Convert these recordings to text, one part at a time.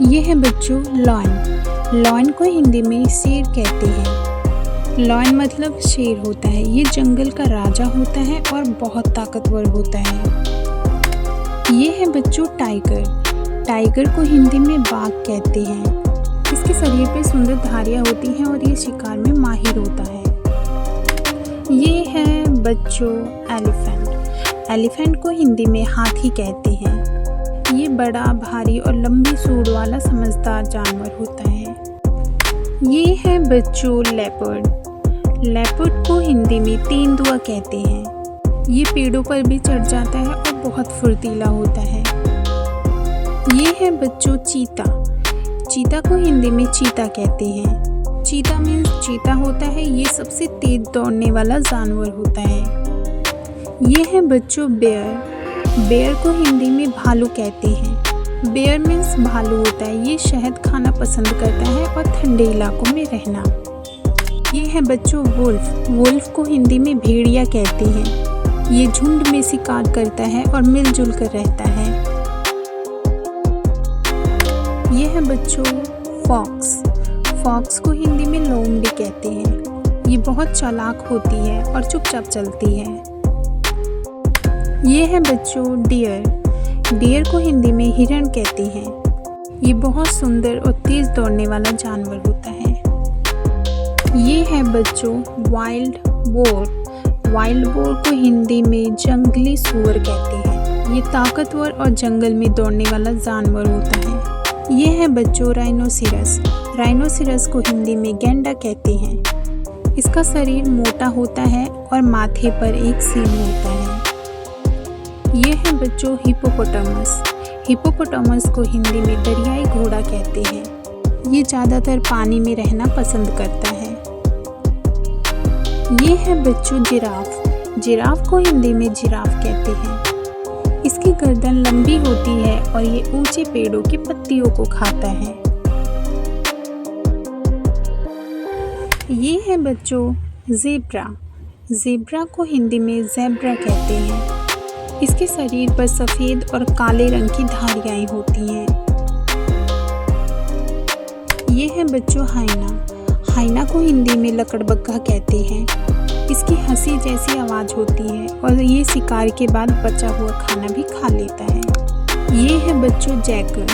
ये है बच्चों लॉयन। लॉयन को हिंदी में शेर कहते हैं। लॉयन मतलब शेर होता है। ये जंगल का राजा होता है और बहुत ताकतवर होता है। ये है बच्चों टाइगर। टाइगर को हिंदी में बाघ कहते हैं। इसके शरीर पे सुंदर धारियाँ होती हैं और ये शिकार में माहिर होता है। ये है बच्चों एलिफेंट। एलिफेंट को हिंदी में हाथी कहते हैं। ये बड़ा, भारी और लंबी सूंड वाला समझदार जानवर होता है। ये है बच्चों लेपर्ड। लेपर्ड को हिंदी में तेंदुआ कहते हैं। ये पेड़ों पर भी चढ़ जाता है और बहुत फुर्तीला होता है। ये है बच्चों चीता। चीता को हिंदी में चीता कहते हैं। चीता मीन्स चीता होता है। ये सबसे तेज दौड़ने वाला जानवर होता है। ये है बच्चों बेयर। बेयर को हिंदी में भालू कहते हैं। बेयर मीन्स भालू होता है। ये शहद खाना पसंद करता है और ठंडे इलाकों में रहना। ये है बच्चों वुल्फ। वुल्फ को हिंदी में भेड़िया कहते हैं। ये झुंड में शिकार करता है और मिलजुल कर रहता है। ये है बच्चों फॉक्स। फॉक्स को हिंदी में लोमड़ी कहते हैं। ये बहुत चालाक होती है और चुपचाप चलती है। ये है बच्चों डियर। डियर को हिंदी में हिरण कहते हैं। ये बहुत सुंदर और तेज दौड़ने वाला जानवर होता है। ये है बच्चों वाइल्ड बोर। वाइल्ड बोर को हिंदी में जंगली सूअर कहते हैं। ये ताकतवर और जंगल में दौड़ने वाला जानवर होता है। ये है बच्चों राइनोसिरस। राइनोसिरस को हिंदी में गैंडा कहते हैं। इसका शरीर मोटा होता है और माथे पर एक सींग होता है। ये है बच्चों हिप्पोपोटामस। हिप्पोपोटामस को हिंदी में दरियाई घोड़ा कहते हैं। ये ज़्यादातर पानी में रहना पसंद करता है। ये है बच्चों जिराफ। जिराफ को हिंदी में जिराफ कहते हैं। इसकी गर्दन लंबी होती है और ये ऊंचे पेड़ों की पत्तियों को खाता है। ये है बच्चों ज़ेब्रा। ज़ेब्रा को हिंदी में ज़ेब्रा कहते हैं। इसके शरीर पर सफ़ेद और काले रंग की धारियाँ होती हैं। ये है बच्चों हाइना। हाइना को हिंदी में लकड़बग्घा कहते हैं। इसकी हंसी जैसी आवाज़ होती है और ये शिकार के बाद बचा हुआ खाना भी खा लेता है। ये है बच्चों जैकल।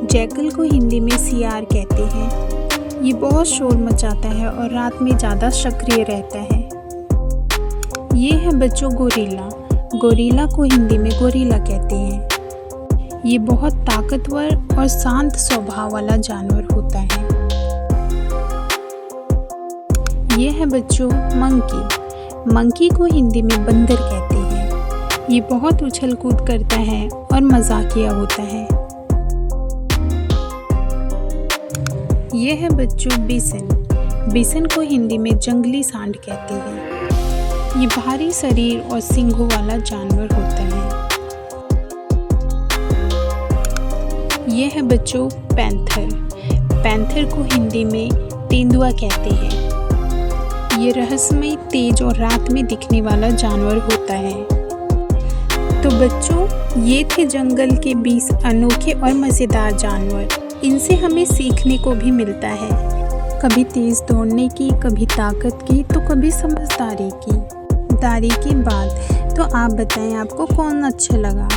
जैकल को हिंदी में सियार कहते हैं। ये बहुत शोर मचाता है और रात में ज़्यादा सक्रिय रहता है। ये है बच्चों गोरिल्ला। गोरिल्ला को हिंदी में गोरिल्ला कहते हैं। ये बहुत ताकतवर और शांत स्वभाव वाला जानवर होता है। ये है बच्चों मंकी। मंकी को हिंदी में बंदर कहते हैं। ये बहुत उछल कूद करता है और मजाकिया होता है। ये है बच्चों बिसन। बिसन को हिंदी में जंगली सांड कहते हैं। ये भारी शरीर और सींगों वाला जानवर होता है। ये है बच्चों पैंथर। पैंथर को हिंदी में तेंदुआ कहते हैं। ये रहस्यमय, तेज और रात में दिखने वाला जानवर होता है। तो बच्चों, ये थे जंगल के 20 अनोखे और मज़ेदार जानवर। इनसे हमें सीखने को भी मिलता है, कभी तेज दौड़ने की, कभी ताकत की, तो कभी समझदारी की। के बाद तो आप बताएं आपको कौन अच्छा लगा।